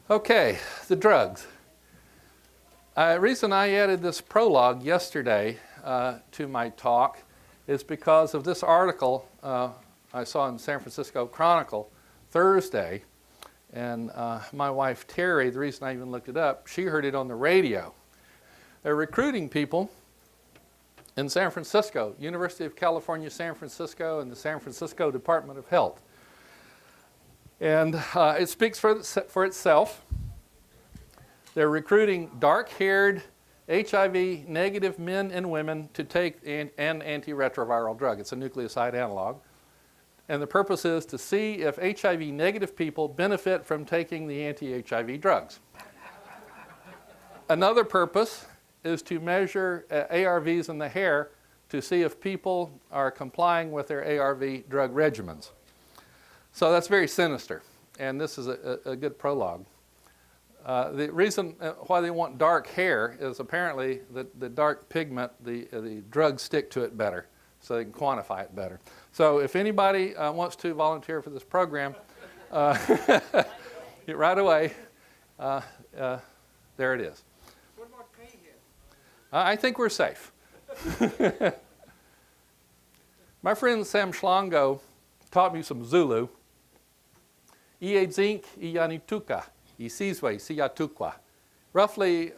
Okay, the drugs. The reason I added this prologue yesterday to my talk is because of this article I saw in San Francisco Chronicle Thursday. And my wife Terry, the reason I even looked it up, she heard it on the radio. They're recruiting people in San Francisco, University of California, San Francisco, and the San Francisco Department of Health. And it speaks for itself. They're recruiting dark-haired, HIV-negative men and women to take an antiretroviral drug. It's a nucleoside analog. And the purpose is to see if HIV-negative people benefit from taking the anti-HIV drugs. Another purpose is to measure ARVs in the hair to see if people are complying with their ARV drug regimens. So that's very sinister, and this is a good prologue. The reason why they want dark hair is apparently that the dark pigment, the drugs stick to it better, so they can quantify it better. So if anybody wants to volunteer for this program, get right away. There it is. What about pay here? I think we're safe. My friend Sam Schlongo taught me some Zulu. Iedzink iyanituka, isizwe siyatukwa. Roughly,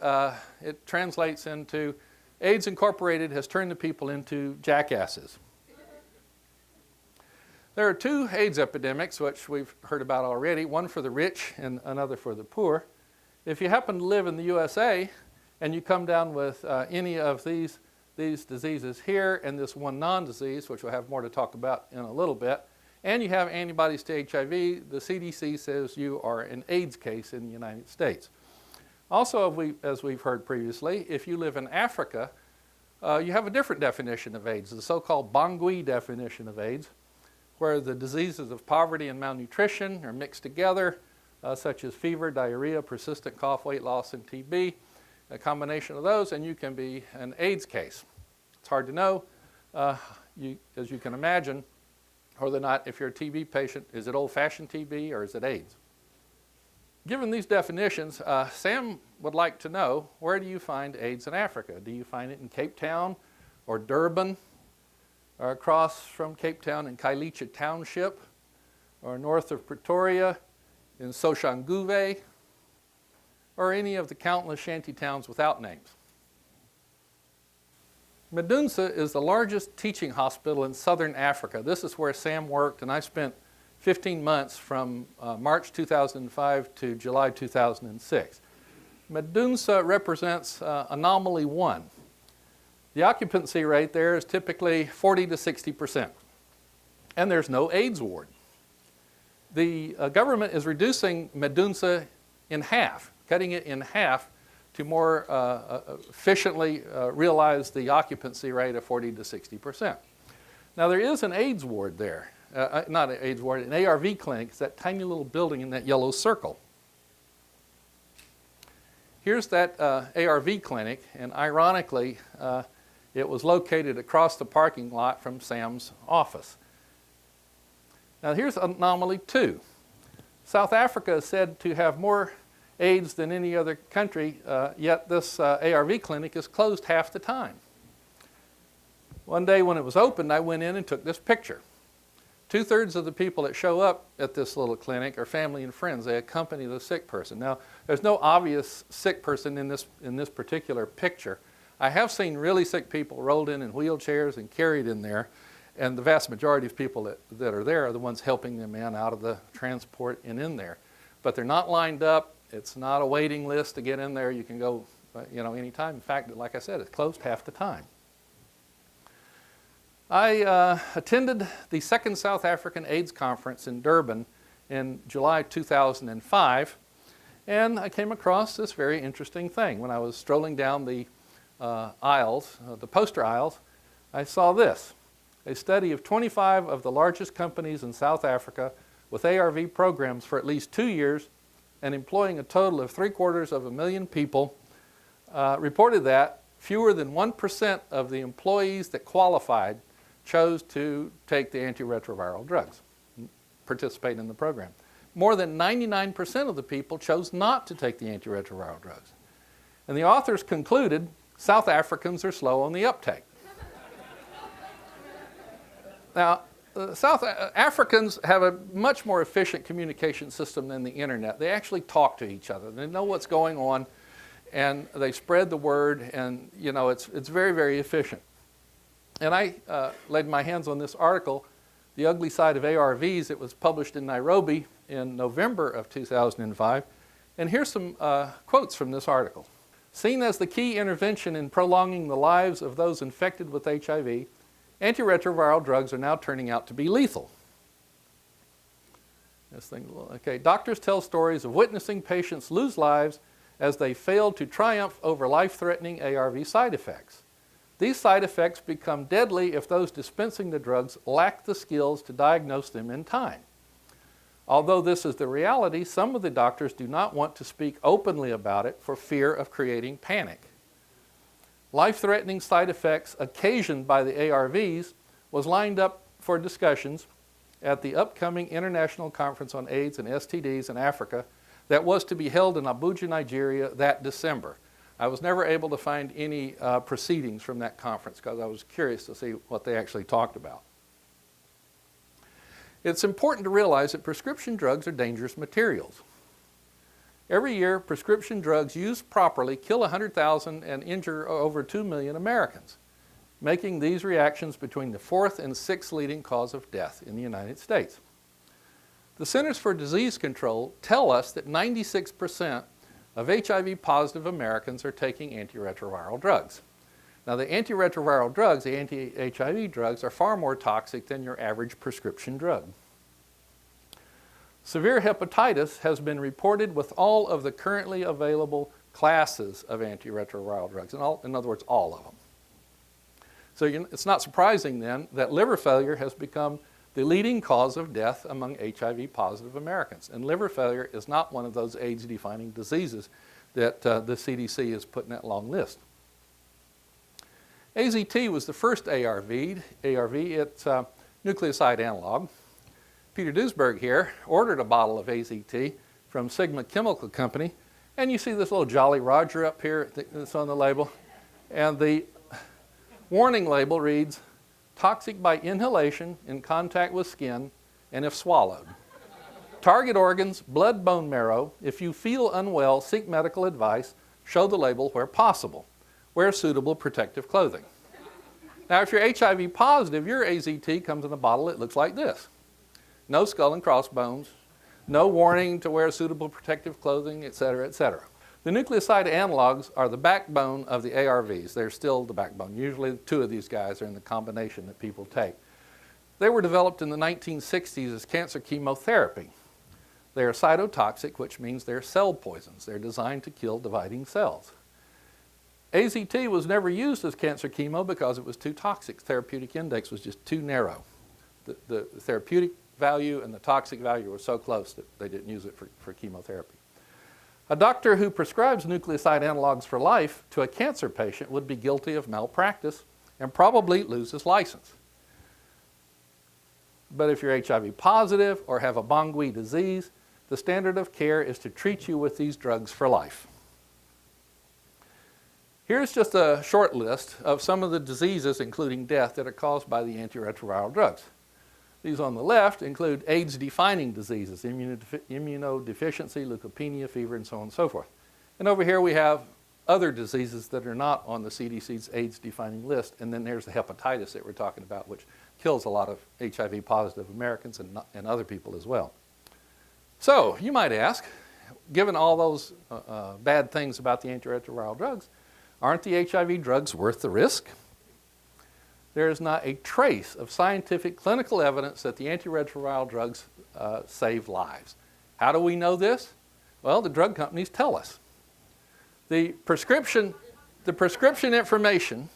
it translates into AIDS Incorporated has turned the people into jackasses. There are two AIDS epidemics, which we've heard about already, one for the rich and another for the poor. If you happen to live in the USA and you come down with any of these diseases here and this one non-disease, which we'll have more to talk about in a little bit, and you have antibodies to HIV, the CDC says you are an AIDS case in the United States. Also, as we've heard previously, if you live in Africa, you have a different definition of AIDS, the so-called Bangui definition of AIDS, where the diseases of poverty and malnutrition are mixed together, such as fever, diarrhea, persistent cough, weight loss, and TB, a combination of those, and you can be an AIDS case. It's hard to know, as you can imagine, whether or not, if you're a TB patient, is it old-fashioned TB or is it AIDS? Given these definitions, Sam would like to know, where do you find AIDS in Africa? Do you find it in Cape Town or Durban, or across from Cape Town in Kailicha Township, or north of Pretoria in Soshanguve, or any of the countless shanty towns without names? Medunsa is the largest teaching hospital in southern Africa. This is where Sam worked, and I spent 15 months from March 2005 to July 2006. Medunsa represents anomaly 1. The occupancy rate there is typically 40 to 60%, and there's no AIDS ward. The government is reducing Medunsa in half, cutting it in half to more efficiently realize the occupancy rate of 40 to 60%. Now there is an AIDS ward there, not an AIDS ward, an ARV clinic. It's that tiny little building in that yellow circle. Here's that ARV clinic, and ironically, it was located across the parking lot from Sam's office. Now here's anomaly 2. South Africa is said to have more AIDS than any other country, yet this ARV clinic is closed half the time. One day when it was opened, I went in and took this picture. 2/3 of the people that show up at this little clinic are family and friends. They accompany the sick person. Now, there's no obvious sick person in this particular picture. I have seen really sick people rolled in wheelchairs and carried in there, and the vast majority of people that are there are the ones helping them in out of the transport and in there. But they're not lined up. It's not a waiting list to get in there. You can go, anytime. In fact, like I said, it's closed half the time. I attended the second South African AIDS conference in Durban in July 2005, and I came across this very interesting thing. When I was strolling down the aisles, the poster aisles, I saw this, a study of 25 of the largest companies in South Africa with ARV programs for at least 2 years and employing a total of 750,000 people, reported that fewer than 1% of the employees that qualified chose to take the antiretroviral drugs, participate in the program. more than 99% of the people chose not to take the antiretroviral drugs. And the authors concluded South Africans are slow on the uptake. Now, South Africans have a much more efficient communication system than the internet. They actually talk to each other. They know what's going on, and they spread the word, and it's very, very efficient. And I laid my hands on this article, The Ugly Side of ARVs. It was published in Nairobi in November of 2005. And here's some quotes from this article. Seen as the key intervention in prolonging the lives of those infected with HIV, antiretroviral drugs are now turning out to be lethal. Doctors tell stories of witnessing patients lose lives as they failed to triumph over life-threatening ARV side effects. These side effects become deadly if those dispensing the drugs lack the skills to diagnose them in time. Although this is the reality, some of the doctors do not want to speak openly about it for fear of creating panic. Life-threatening side effects occasioned by the ARVs was lined up for discussions at the upcoming International Conference on AIDS and STDs in Africa that was to be held in Abuja, Nigeria that December. I was never able to find any proceedings from that conference because I was curious to see what they actually talked about. It's important to realize that prescription drugs are dangerous materials. Every year, prescription drugs used properly kill 100,000 and injure over 2 million Americans, making these reactions between the fourth and sixth leading cause of death in the United States. The Centers for Disease Control tell us that 96% of HIV-positive Americans are taking antiretroviral drugs. Now, the antiretroviral drugs, the anti-HIV drugs, are far more toxic than your average prescription drug. Severe hepatitis has been reported with all of the currently available classes of antiretroviral drugs, in other words, all of them. So it's not surprising then that liver failure has become the leading cause of death among HIV-positive Americans. And liver failure is not one of those AIDS-defining diseases that the CDC is putting that long list. AZT was the first ARV. It's a nucleoside analog. Peter Duesberg here ordered a bottle of AZT from Sigma Chemical Company, and you see this little Jolly Roger up here that's on the label, and the warning label reads, toxic by inhalation in contact with skin and if swallowed. Target organs, blood, bone marrow. If you feel unwell, seek medical advice. Show the label where possible. Wear suitable protective clothing. Now, if you're HIV positive, your AZT comes in a bottle that looks like this. No skull and crossbones, no warning to wear suitable protective clothing, etc., etc. The nucleoside analogs are the backbone of the ARVs. They're still the backbone. Usually two of these guys are in the combination that people take. They were developed in the 1960s as cancer chemotherapy. They are cytotoxic, which means they're cell poisons. They're designed to kill dividing cells. AZT was never used as cancer chemo because it was too toxic. Therapeutic index was just too narrow. The therapeutic value and the toxic value were so close that they didn't use it for chemotherapy. A doctor who prescribes nucleoside analogs for life to a cancer patient would be guilty of malpractice and probably lose his license. But if you're HIV positive or have a Bangui disease, the standard of care is to treat you with these drugs for life. Here's just a short list of some of the diseases, including death, that are caused by the antiretroviral drugs. These on the left include AIDS-defining diseases, immunodeficiency, leukopenia, fever, and so on and so forth. And over here we have other diseases that are not on the CDC's AIDS-defining list, and then there's the hepatitis that we're talking about, which kills a lot of HIV-positive Americans and other people as well. So you might ask, given all those bad things about the antiretroviral drugs, aren't the HIV drugs worth the risk? There is not a trace of scientific clinical evidence that the antiretroviral drugs save lives. How do we know this? Well, the drug companies tell us. The prescription information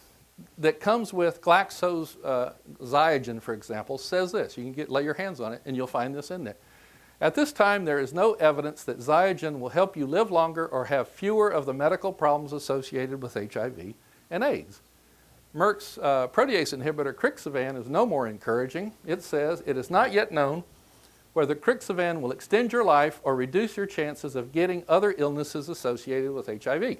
that comes with Glaxo's Xiagen, for example, says this. You can lay your hands on it and you'll find this in there. At this time, there is no evidence that Xiagen will help you live longer or have fewer of the medical problems associated with HIV and AIDS. Merck's protease inhibitor Crixivan is no more encouraging. It says it is not yet known whether Crixivan will extend your life or reduce your chances of getting other illnesses associated with HIV.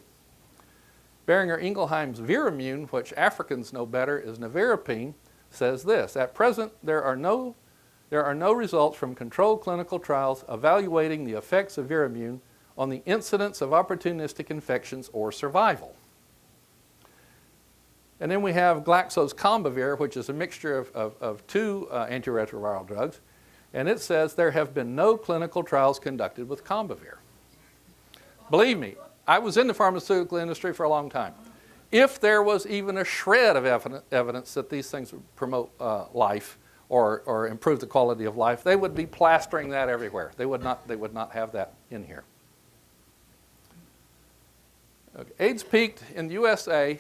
Boehringer Ingelheim's Viramune, which Africans know better as nevirapine, says this: at present, there are no results from controlled clinical trials evaluating the effects of Viramune on the incidence of opportunistic infections or survival. And then we have Glaxo's Combivir, which is a mixture of two antiretroviral drugs, and it says there have been no clinical trials conducted with Combivir. Believe me, I was in the pharmaceutical industry for a long time. If there was even a shred of evidence that these things would promote life or improve the quality of life, they would be plastering that everywhere. They would not have that in here. Okay. AIDS peaked in the USA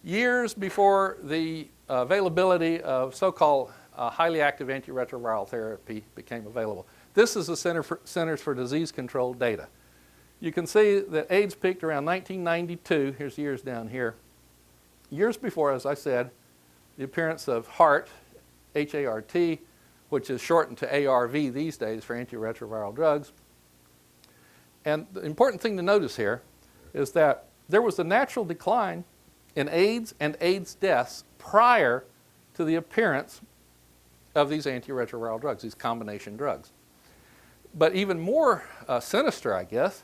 years before the availability of so-called highly active antiretroviral therapy became available. This is the Centers for Disease Control data. You can see that AIDS peaked around 1992. Here's years down here. Years before, as I said, the appearance of HART, H-A-R-T, which is shortened to ARV these days for antiretroviral drugs. And the important thing to notice here is that there was a natural decline in AIDS and AIDS deaths prior to the appearance of these antiretroviral drugs, these combination drugs. But even more sinister, I guess,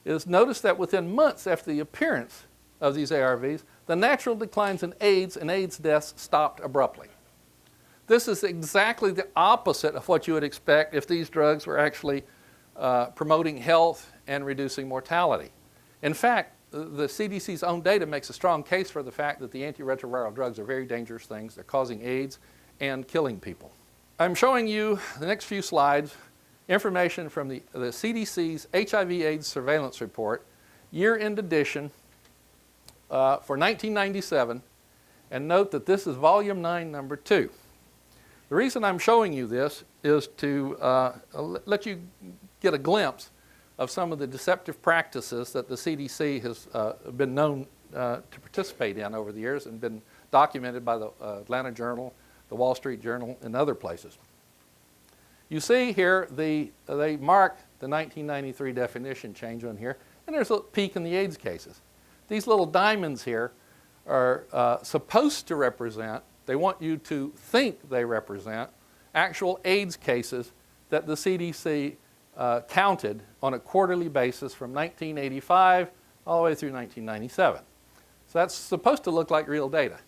is notice that within months after the appearance of these ARVs, the natural declines in AIDS and AIDS deaths stopped abruptly. This is exactly the opposite of what you would expect if these drugs were actually promoting health and reducing mortality. In fact, the CDC's own data makes a strong case for the fact that the antiretroviral drugs are very dangerous things. They're causing AIDS and killing people. I'm showing you the next few slides information from the CDC's HIV/AIDS surveillance report, year-end edition for 1997, and note that this is volume 9, number 2. The reason I'm showing you this is to let you get a glimpse of some of the deceptive practices that the CDC has been known to participate in over the years and been documented by the Atlanta Journal, the Wall Street Journal, and other places. You see here, they mark the 1993 definition change on here, and there's a peak in the AIDS cases. These little diamonds here are supposed to represent, they want you to think they represent, actual AIDS cases that the CDC counted on a quarterly basis from 1985 all the way through 1997. So that's supposed to look like real data.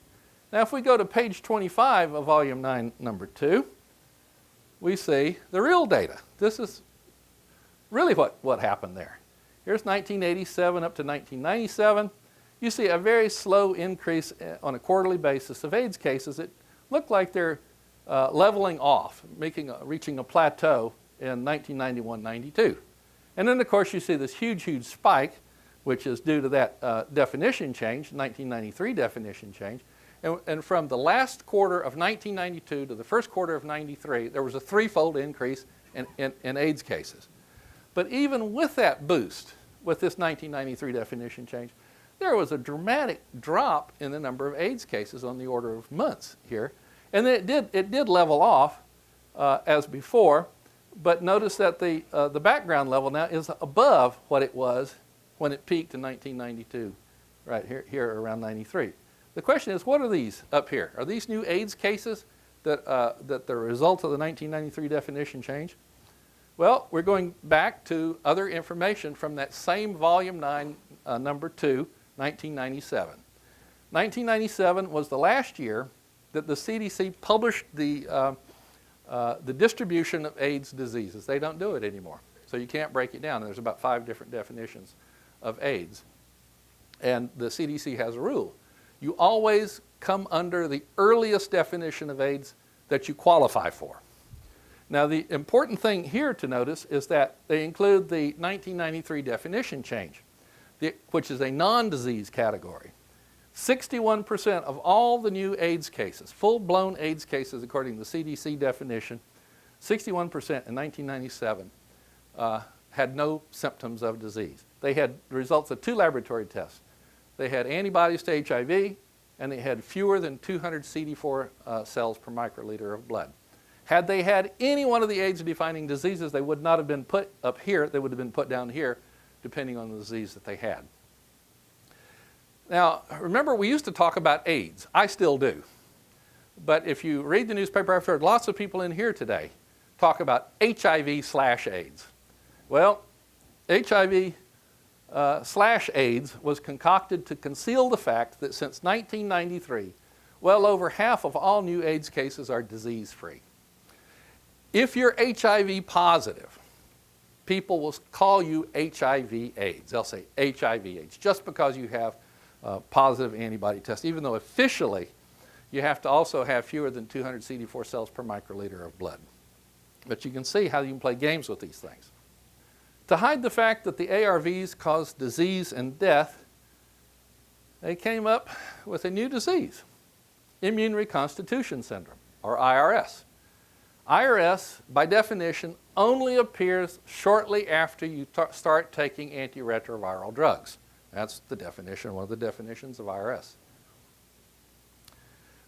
Now if we go to page 25 of volume 9, number 2, we see the real data. This is really what happened there. Here's 1987 up to 1997. You see a very slow increase on a quarterly basis of AIDS cases. It looked like they're leveling off, reaching a plateau in 1991-92. And then, of course, you see this huge spike, which is due to that definition change, 1993 definition change. And from the last quarter of 1992 to the first quarter of 93, there was a threefold increase in AIDS cases. But even with that boost, with this 1993 definition change, there was a dramatic drop in the number of AIDS cases on the order of months here. And it did level off as before, but notice that the background level now is above what it was when it peaked in 1992, right here around 93. The question is, what are these up here? Are these new AIDS cases that the result of the 1993 definition change? Well, we're going back to other information from that same volume 9, number 2, 1997. 1997 was the last year that the CDC published the distribution of AIDS diseases. They don't do it anymore, so you can't break it down. There's about 5 different definitions of AIDS. And the CDC has a rule. You always come under the earliest definition of AIDS that you qualify for. Now, the important thing here to notice is that they include the 1993 definition change, which is a non-disease category. 61% of all the new AIDS cases, full-blown AIDS cases according to the CDC definition, 61% in 1997 had no symptoms of disease. They had the results of 2 laboratory tests. They had antibodies to HIV, and they had fewer than 200 CD4 cells per microliter of blood. Had they had any one of the AIDS-defining diseases, they would not have been put up here. They would have been put down here, depending on the disease that they had. Now, remember, we used to talk about AIDS. I still do. But if you read the newspaper, I've heard lots of people in here today talk about HIV/AIDS. Well, HIV/AIDS was concocted to conceal the fact that since 1993, well over half of all new AIDS cases are disease-free. If you're HIV positive, people will call you HIV/AIDS. They'll say HIV/AIDS just because you have a positive antibody test, even though officially you have to also have fewer than 200 CD4 cells per microliter of blood. But you can see how you can play games with these things. To hide the fact that the ARVs cause disease and death, they came up with a new disease, immune reconstitution syndrome, or IRS. IRS, by definition, only appears shortly after you start taking antiretroviral drugs. That's the definition, one of the definitions of IRS.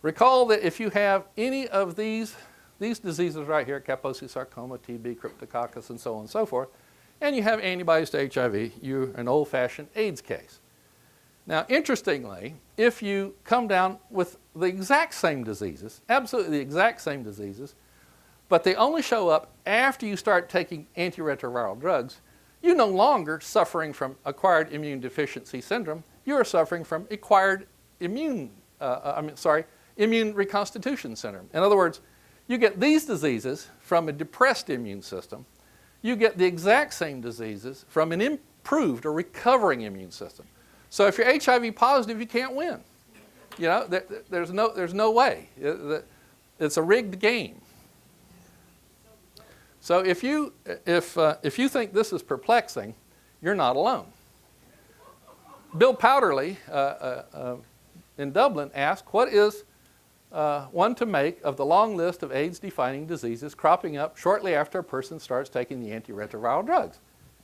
Recall that if you have any of these diseases right here, Kaposi sarcoma, TB, cryptococcus, and so on and so forth, and you have antibodies to HIV, you're an old-fashioned AIDS case. Now, interestingly, if you come down with the exact same diseases, absolutely the exact same diseases, but they only show up after you start taking antiretroviral drugs, you're no longer suffering from acquired immune deficiency syndrome. You are suffering from acquired immune reconstitution syndrome. In other words, you get these diseases from a depressed immune system. You get the exact same diseases from an improved or recovering immune system. So if you're HIV positive, you can't win. You know, there's no way. It's a rigged game. So if you think this is perplexing, you're not alone. Bill Powderly in Dublin asked, what is one to make of the long list of AIDS-defining diseases cropping up shortly after a person starts taking the antiretroviral drugs?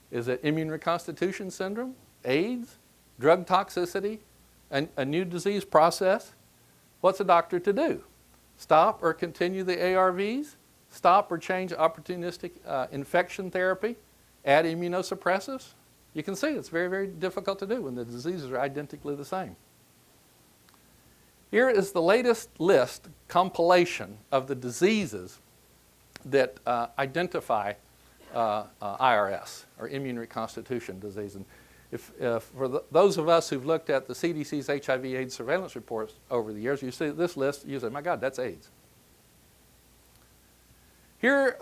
Is it immune reconstitution syndrome, AIDS, drug toxicity, a new disease process? What's a doctor to do? Stop or continue the ARVs? Stop or change opportunistic infection therapy? Add immunosuppressives? You can see it's very, very difficult to do when the diseases are identically the same. Here is the latest list, compilation of the diseases that identify IRS, or immune reconstitution disease. And for those of us who've looked at the CDC's HIV/AIDS surveillance reports over the years, you see this list, you say, my God, that's AIDS. Here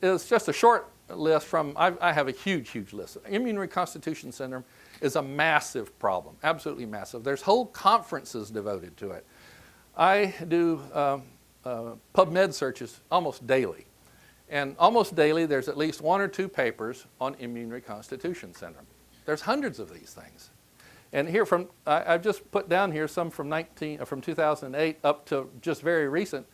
is just a short list from, I have a huge, huge list. Immune reconstitution syndrome is a massive problem, absolutely massive. There's whole conferences devoted to it. I do PubMed searches almost daily. And almost daily, there's at least one or two papers on immune reconstitution syndrome. There's hundreds of these things. And here I've just put down here some from 2008 up to just very recent.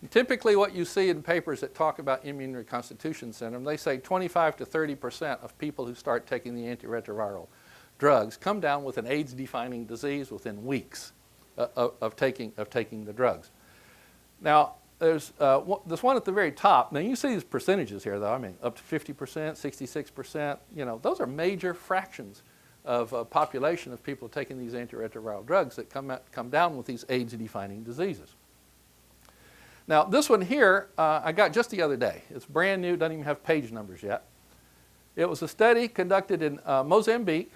Typically what you see in papers that talk about immune reconstitution syndrome, they say 25 to 30% of people who start taking the antiretroviral drugs come down with an AIDS-defining disease within weeks of taking the drugs. Now, there's this one at the very top. Now, you see these percentages here, though. I mean, up to 50%, 66%. You know, those are major fractions of a population of people taking these antiretroviral drugs that come down with these AIDS-defining diseases. Now, this one here, I got just the other day. It's brand new, doesn't even have page numbers yet. It was a study conducted in Mozambique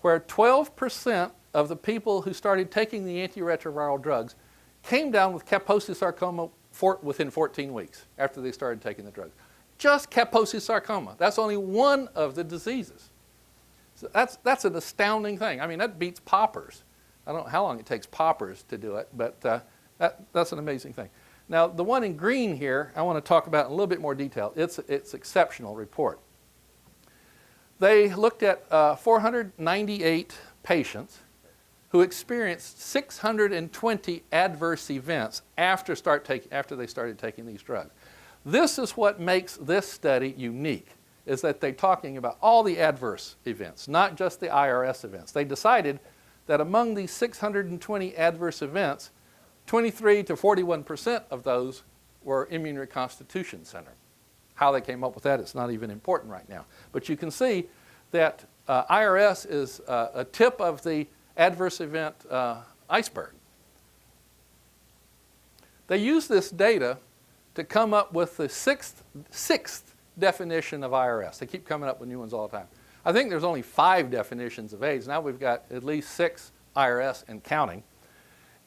where 12% of the people who started taking the antiretroviral drugs came down with Kaposi sarcoma within 14 weeks after they started taking the drugs. Just Kaposi sarcoma. That's only one of the diseases. So that's an astounding thing. I mean, that beats poppers. I don't know how long it takes poppers to do it, but that's an amazing thing. Now, the one in green here, I want to talk about in a little bit more detail. It's exceptional report. They looked at 498 patients who experienced 620 adverse events after they started taking these drugs. This is what makes this study unique, is that they're talking about all the adverse events, not just the IRS events. They decided that among these 620 adverse events, 23 to 41% of those were immune reconstitution syndrome. How they came up with that, it's not even important right now. But you can see that IRS is a tip of the adverse event iceberg. They use this data to come up with the sixth definition of IRS. They keep coming up with new ones all the time. I think there's only 5 definitions of AIDS. Now we've got at least 6 IRS and counting.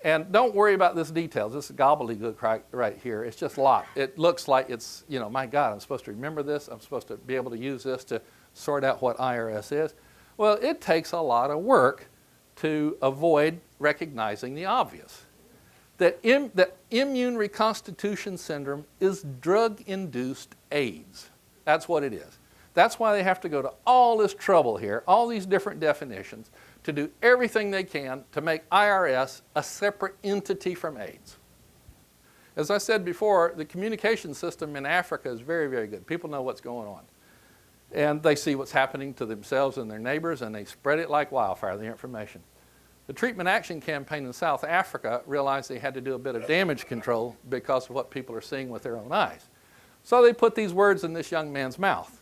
And don't worry about this details. This is gobbledygook right here. It's just a lot. It looks like it's, you know, my God, I'm supposed to remember this. I'm supposed to be able to use this to sort out what IRS is. Well, it takes a lot of work to avoid recognizing the obvious. That immune reconstitution syndrome is drug-induced AIDS. That's what it is. That's why they have to go to all this trouble here, all these different definitions, to do everything they can to make IRS a separate entity from AIDS. As I said before, the communication system in Africa is very, very good. People know what's going on. And they see what's happening to themselves and their neighbors, and they spread it like wildfire, the information. The Treatment Action Campaign in South Africa realized they had to do a bit of damage control because of what people are seeing with their own eyes. So they put these words in this young man's mouth.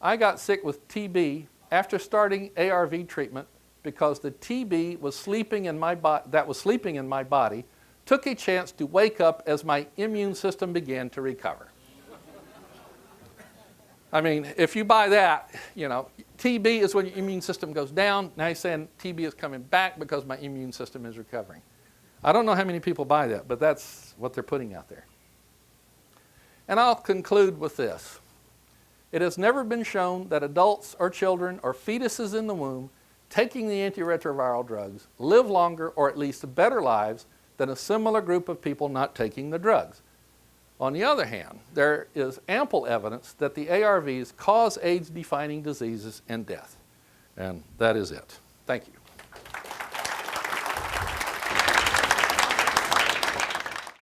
I got sick with TB after starting ARV treatment because the TB was sleeping in my body took a chance to wake up as my immune system began to recover. I mean, if you buy that, you know, TB is when your immune system goes down. Now he's saying TB is coming back because my immune system is recovering. I don't know how many people buy that, but that's what they're putting out there. And I'll conclude with this. It has never been shown that adults or children or fetuses in the womb taking the antiretroviral drugs live longer or at least better lives than a similar group of people not taking the drugs. On the other hand, there is ample evidence that the ARVs cause AIDS-defining diseases and death. And that is it. Thank you.